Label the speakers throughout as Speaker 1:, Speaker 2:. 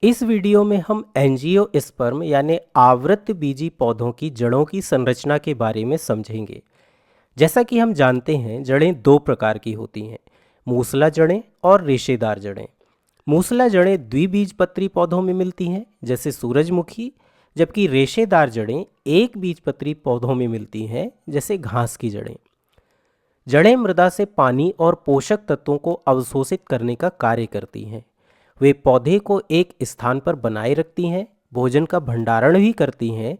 Speaker 1: इस वीडियो में हम एंजियोस्पर्म यानी आवृतबीजी पौधों की जड़ों की संरचना के बारे में समझेंगे। जैसा कि हम जानते हैं, जड़ें दो प्रकार की होती हैं, मूसला जड़ें और रेशेदार जड़ें। मूसला जड़ें द्विबीजपत्री पौधों में मिलती हैं, जैसे सूरजमुखी, जबकि रेशेदार जड़ें एक बीजपत्री पौधों में मिलती हैं, जैसे घास की जड़ें। जड़ें मृदा से पानी और पोषक तत्वों को अवशोषित करने का कार्य करती हैं। वे पौधे को एक स्थान पर बनाए रखती हैं, भोजन का भंडारण भी करती हैं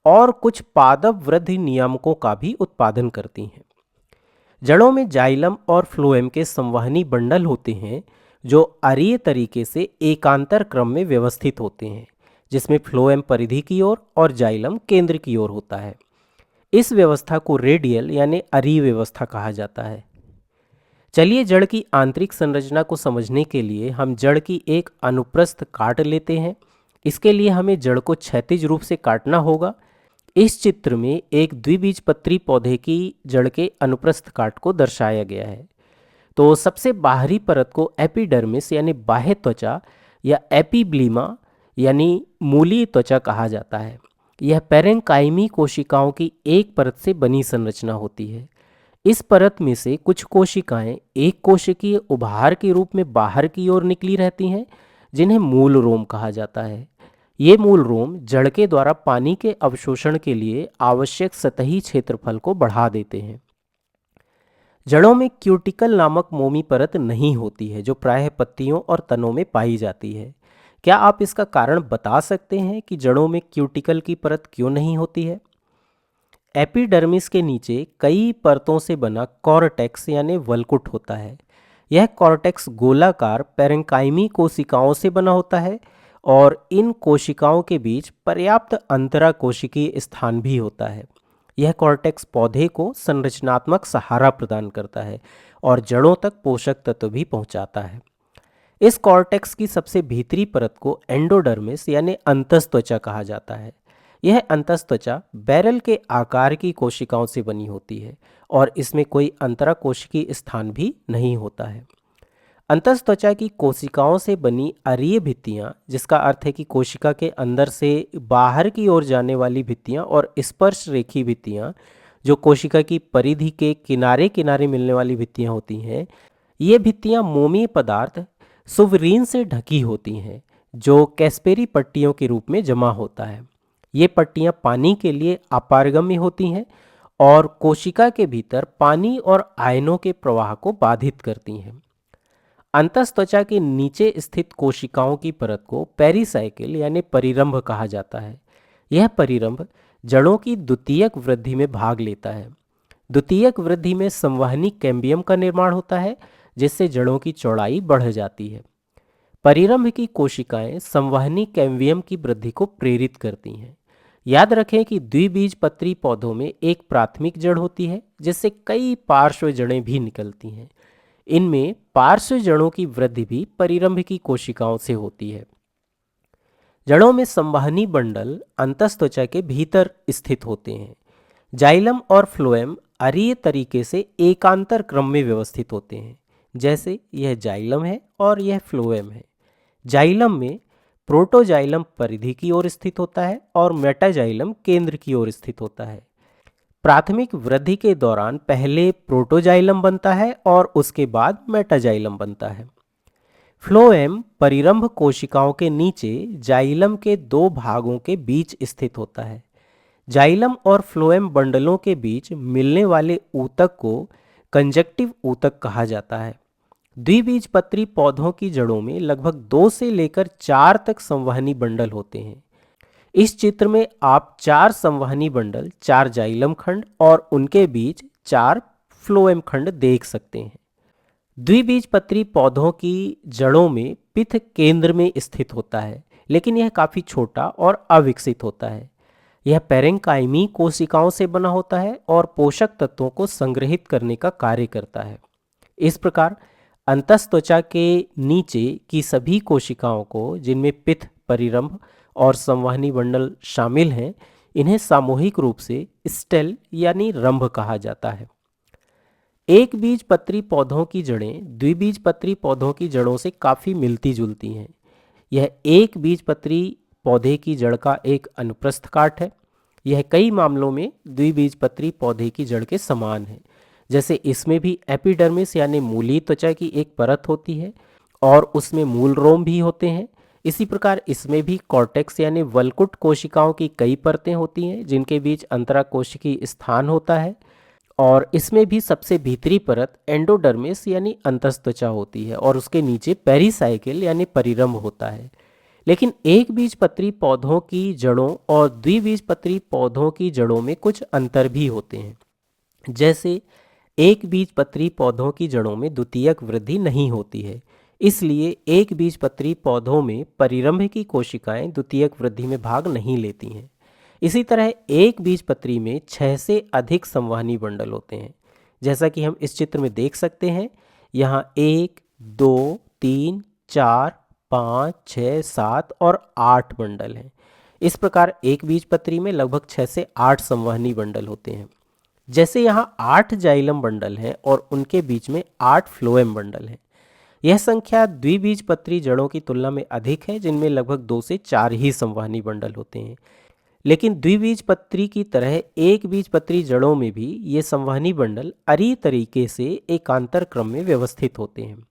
Speaker 1: और कुछ पादप वृद्धि नियामकों का भी उत्पादन करती हैं। जड़ों में जाइलम और फ्लोएम के संवहनी बंडल होते हैं, जो अरीय तरीके से एकांतर क्रम में व्यवस्थित होते हैं, जिसमें फ्लोएम परिधि की ओर और जाइलम केंद्र की ओर होता है। इस व्यवस्था को रेडियल यानी अरीय व्यवस्था कहा जाता है। चलिए जड़ की आंतरिक संरचना को समझने के लिए हम जड़ की एक अनुप्रस्थ काट लेते हैं। इसके लिए हमें जड़ को क्षैतिज रूप से काटना होगा। इस चित्र में एक द्विबीजपत्री पौधे की जड़ के अनुप्रस्थ काट को दर्शाया गया है। तो सबसे बाहरी परत को एपिडर्मिस यानी बाह्य त्वचा या एपिब्लीमा यानी मूलीय त्वचा कहा जाता है। यह पेरेंकाइमी कोशिकाओं की एक परत से बनी संरचना होती है। इस परत में से कुछ कोशिकाएं एक कोशिकीय उभार के रूप में बाहर की ओर निकली रहती हैं, जिन्हें मूल रोम कहा जाता है। ये मूल रोम जड़ के द्वारा पानी के अवशोषण के लिए आवश्यक सतही क्षेत्रफल को बढ़ा देते हैं। जड़ों में क्यूटिकल नामक मोमी परत नहीं होती है, जो प्रायः पत्तियों और तनों में पाई जाती है। क्या आप इसका कारण बता सकते हैं कि जड़ों में क्यूटिकल की परत क्यों नहीं होती है? एपिडर्मिस के नीचे कई परतों से बना कॉर्टेक्स यानी वलकुट होता है। यह कॉर्टेक्स गोलाकार पेरेंकाइमी कोशिकाओं से बना होता है और इन कोशिकाओं के बीच पर्याप्त अंतरा कोशिकीय स्थान भी होता है। यह कॉर्टेक्स पौधे को संरचनात्मक सहारा प्रदान करता है और जड़ों तक पोषक तत्व भी पहुंचाता है। इस कॉर्टेक्स की सबसे भीतरी परत को एंडोडर्मिस यानी अंतस्त्वचा कहा जाता है। यह अंतस्त्वचा बैरल के आकार की कोशिकाओं से बनी होती है और इसमें कोई अंतराकोशिकीय स्थान भी नहीं होता है। अंतस्त्वचा की कोशिकाओं से बनी अरीय भित्तियां, जिसका अर्थ है कि कोशिका के अंदर से बाहर की ओर जाने वाली भित्तियां, और स्पर्श रेखी भित्तियां, जो कोशिका की परिधि के किनारे किनारे मिलने वाली भित्तियां होती हैं, ये भित्तियां मोमी पदार्थ सुवरीन से ढकी होती हैं, जो कैस्पेरी पट्टियों के रूप में जमा होता है। ये पट्टियां पानी के लिए अपारगम्य होती हैं और कोशिका के भीतर पानी और आयनों के प्रवाह को बाधित करती हैं। अंतस्त्वचा के नीचे स्थित कोशिकाओं की परत को पेरिसाइकिल यानी परिरंभ कहा जाता है। यह परिरंभ जड़ों की द्वितीयक वृद्धि में भाग लेता है। द्वितीयक वृद्धि में संवहनी कैम्बियम का निर्माण होता है, जिससे जड़ों की चौड़ाई बढ़ जाती है। परिरंभ की कोशिकाएं संवहनी कैम्बियम की वृद्धि को प्रेरित करती हैं। याद रखें कि द्विबीजपत्री पौधों में एक प्राथमिक जड़ होती है, जिससे कई पार्श्व जड़ें भी निकलती हैं। इनमें पार्श्व जड़ों की वृद्धि भी परिरंभ की कोशिकाओं से होती है। जड़ों में संवहनी बंडल अंतस्त्वचा के भीतर स्थित होते हैं। जाइलम और फ्लोएम अरीय तरीके से एकांतर क्रम में व्यवस्थित होते हैं, जैसे यह जाइलम है और यह फ्लोएम है। जाइलम में प्रोटोजाइलम परिधि की ओर स्थित होता है और मेटाजाइलम केंद्र की ओर स्थित होता है। प्राथमिक वृद्धि के दौरान पहले प्रोटोजाइलम बनता है और उसके बाद मेटाजाइलम बनता है। फ्लोएम परिरंभ कोशिकाओं के नीचे जाइलम के दो भागों के बीच स्थित होता है। जाइलम और फ्लोएम बंडलों के बीच मिलने वाले ऊतक को कंजक्टिव ऊतक कहा जाता है। द्विबीजपत्री पौधों की जड़ों में लगभग 2 से लेकर 4 तक संवहनी बंडल होते हैं। इस चित्र में आप 4 संवहनी बंडल, 4 जाइलम खंड और उनके बीच 4 फ्लोएम खंड देख सकते हैं। द्विबीजपत्री पौधों की जड़ों में पिथ केंद्र में स्थित होता है, लेकिन यह काफी छोटा और अविकसित होता है। यह पेरेंकाइमी कोशिकाओं से बना होता है और पोषक तत्वों को संग्रहित करने का कार्य करता है। इस प्रकार अंतस्त्वचा के नीचे की सभी कोशिकाओं को, जिनमें पिथ, परिरंभ और संवहनी बंडल शामिल हैं, इन्हें सामूहिक रूप से स्टेल यानी रंभ कहा जाता है। एक बीजपत्री पौधों की जड़ें द्विबीजपत्री पौधों की जड़ों से काफी मिलती जुलती हैं। यह एक बीजपत्री पौधे की जड़ का एक अनुप्रस्थ काट है। यह कई मामलों में द्विबीजपत्री पौधे की जड़ के समान है। जैसे इसमें भी एपिडर्मिस यानी मूलीय त्वचा की एक परत होती है और उसमें मूल रोम भी होते हैं। इसी प्रकार इसमें भी कॉर्टेक्स यानी वल्कुट कोशिकाओं की कई परतें होती हैं जिनके बीच अंतराकोशिकीय स्थान होता है। और इसमें भी सबसे भीतरी परत एंडोडर्मिस यानी अंतस्त्वचा होती है और उसके नीचे पेरिसाइकिल यानी परिरंभ होता है। लेकिन एक बीजपत्री पौधों की जड़ों और द्विबीजपत्री पौधों की जड़ों में कुछ अंतर भी होते हैं। जैसे एक बीजपत्री पौधों की जड़ों में द्वितीयक वृद्धि नहीं होती है, इसलिए एक बीजपत्री पौधों में परिरंभ की कोशिकाएं द्वितीयक वृद्धि में भाग नहीं लेती हैं। इसी तरह एक बीजपत्री में 6 से अधिक संवहनी बंडल होते हैं, जैसा कि हम इस चित्र में देख सकते हैं। यहाँ 1, 2, 3, 4, 5, 6, 7 और 8 बंडल हैं। इस प्रकार एक बीजपत्री में लगभग 6 से 8 संवहनी बंडल होते हैं। जैसे यहाँ 8 जाइलम बंडल हैं और उनके बीच में 8 फ्लोएम बंडल हैं। यह संख्या द्विबीजपत्री जड़ों की तुलना में अधिक है, जिनमें लगभग 2 से 4 ही संवहनी बंडल होते हैं। लेकिन द्विबीजपत्री की तरह एक बीजपत्री जड़ों में भी ये संवहनी बंडल अरीय तरीके से एकांतर क्रम में व्यवस्थित होते हैं।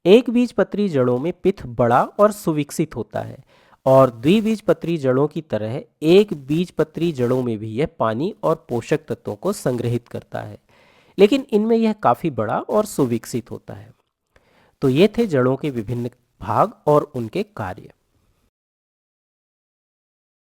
Speaker 1: एक बीजपत्री जड़ों में पिथ बड़ा और सुविकसित होता है और द्विबीजपत्री जड़ों की तरह एक बीजपत्री जड़ों में भी यह पानी और पोषक तत्वों को संग्रहित करता है, लेकिन इनमें यह काफ़ी बड़ा और सुविकसित होता है। तो ये थे जड़ों के विभिन्न भाग और उनके कार्य।